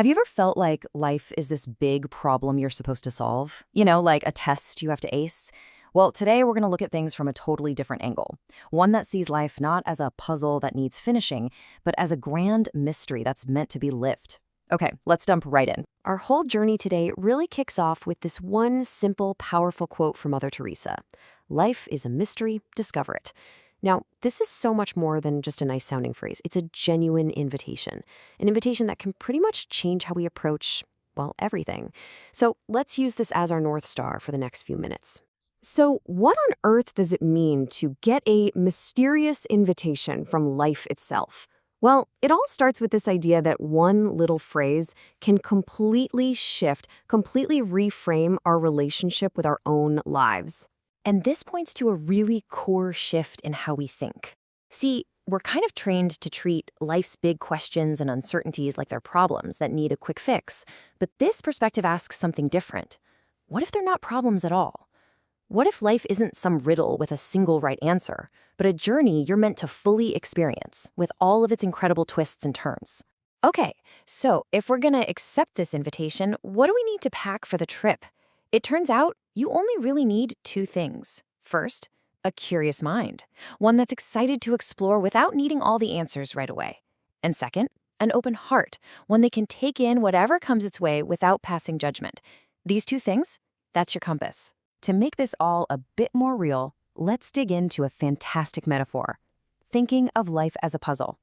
Have you ever felt like life is this big problem you're supposed to solve? You know, like a test you have to ace? Well, today we're going to look at things from a totally different angle. One that sees life not as a puzzle that needs finishing, but as a grand mystery that's meant to be lived. Okay, let's jump right in. Our whole journey today really kicks off with this one simple, powerful quote from Mother Teresa. Life is a mystery, discover it. Now, this is so much more than just a nice-sounding phrase. It's a genuine invitation, an invitation that can pretty much change how we approach, well, everything. So let's use this as our North Star for the next few minutes. So what on earth does it mean to get a mysterious invitation from life itself? Well, it all starts with this idea that one little phrase can completely shift, completely reframe our relationship with our own lives. And this points to a really core shift in how we think. See, we're kind of trained to treat life's big questions and uncertainties like they're problems that need a quick fix. But this perspective asks something different. What if they're not problems at all? What if life isn't some riddle with a single right answer, but a journey you're meant to fully experience with all of its incredible twists and turns? Okay, so if we're gonna accept this invitation, what do we need to pack for the trip? It turns out you only really need two things. First, a curious mind, one that's excited to explore without needing all the answers right away. And second, an open heart, one that can take in whatever comes its way without passing judgment. These two things, that's your compass. To make this all a bit more real, let's dig into a fantastic metaphor, thinking of life as a puzzle.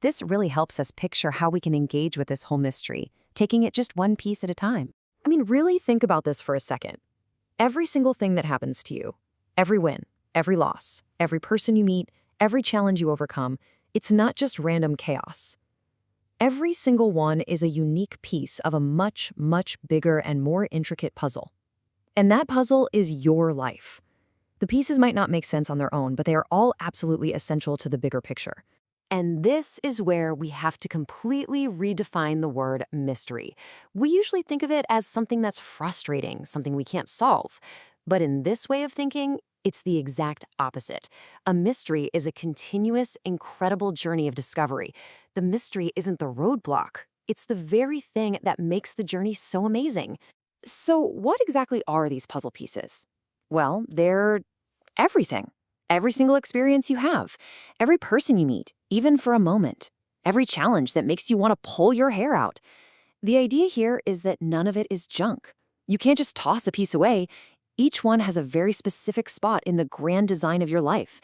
This really helps us picture how we can engage with this whole mystery, taking it just one piece at a time. I mean, really think about this for a second. Every single thing that happens to you, every win, every loss, every person you meet, every challenge you overcome, it's not just random chaos. Every single one is a unique piece of a much, much bigger and more intricate puzzle. And that puzzle is your life. The pieces might not make sense on their own, but they are all absolutely essential to the bigger picture. And this is where we have to completely redefine the word mystery. We usually think of it as something that's frustrating, something we can't solve. But in this way of thinking, it's the exact opposite. A mystery is a continuous, incredible journey of discovery. The mystery isn't the roadblock. It's the very thing that makes the journey so amazing. So what exactly are these puzzle pieces? Well, they're everything. Every single experience you have, every person you meet, even for a moment, every challenge that makes you want to pull your hair out. The idea here is that none of it is junk. You can't just toss a piece away. Each one has a very specific spot in the grand design of your life,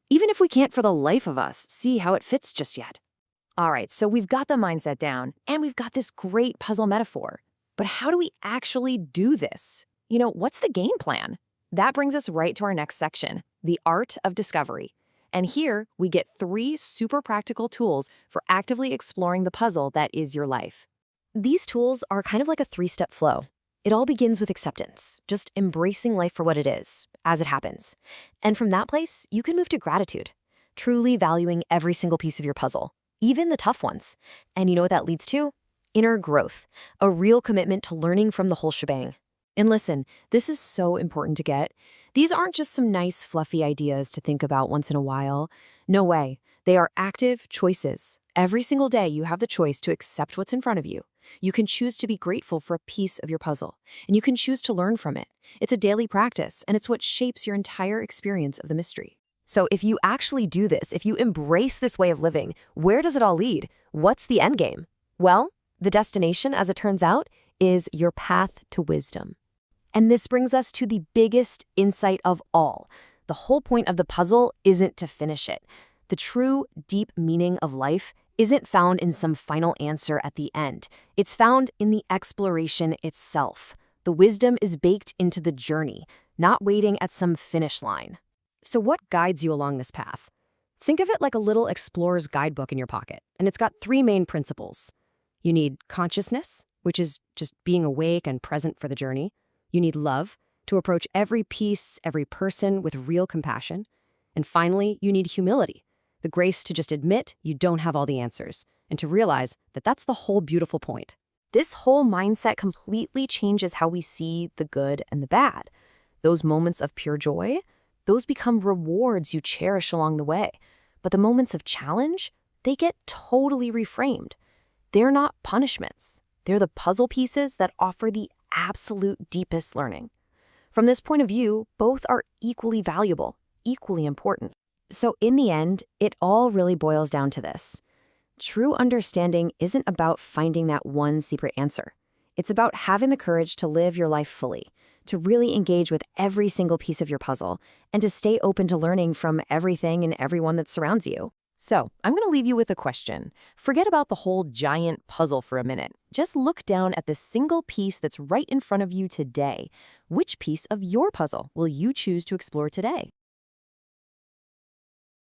even if we can't for the life of us see how it fits just yet. All right, so we've got the mindset down, and we've got this great puzzle metaphor. But how do we actually do this? You know, what's the game plan? That brings us right to our next section, the art of discovery. And here we get 3 super practical tools for actively exploring the puzzle that is your life. These tools are kind of like a 3-step flow. It all begins with acceptance, just embracing life for what it is, as it happens. And from that place, you can move to gratitude, truly valuing every single piece of your puzzle, even the tough ones. And you know what that leads to? Inner growth, a real commitment to learning from the whole shebang. And listen, this is so important to get. These aren't just some nice, fluffy ideas to think about once in a while. No way. They are active choices. Every single day, you have the choice to accept what's in front of you. You can choose to be grateful for a piece of your puzzle, and you can choose to learn from it. It's a daily practice, and it's what shapes your entire experience of the mystery. So if you actually do this, if you embrace this way of living, where does it all lead? What's the end game? Well, the destination, as it turns out, is your path to wisdom. And this brings us to the biggest insight of all. The whole point of the puzzle isn't to finish it. The true, deep meaning of life isn't found in some final answer at the end. It's found in the exploration itself. The wisdom is baked into the journey, not waiting at some finish line. So what guides you along this path? Think of it like a little explorer's guidebook in your pocket, and it's got 3 main principles. You need consciousness, which is just being awake and present for the journey. You need love, to approach every piece, every person with real compassion. And finally, you need humility, the grace to just admit you don't have all the answers, and to realize that that's the whole beautiful point. This whole mindset completely changes how we see the good and the bad. Those moments of pure joy, those become rewards you cherish along the way. But the moments of challenge, they get totally reframed. They're not punishments. They're the puzzle pieces that offer the absolute deepest learning. From this point of view, both are equally valuable, equally important. So in the end, it all really boils down to this. True understanding isn't about finding that one secret answer. It's about having the courage to live your life fully, to really engage with every single piece of your puzzle, and to stay open to learning from everything and everyone that surrounds you. So, I'm going to leave you with a question. Forget about the whole giant puzzle for a minute. Just look down at the single piece that's right in front of you today. Which piece of your puzzle will you choose to explore today?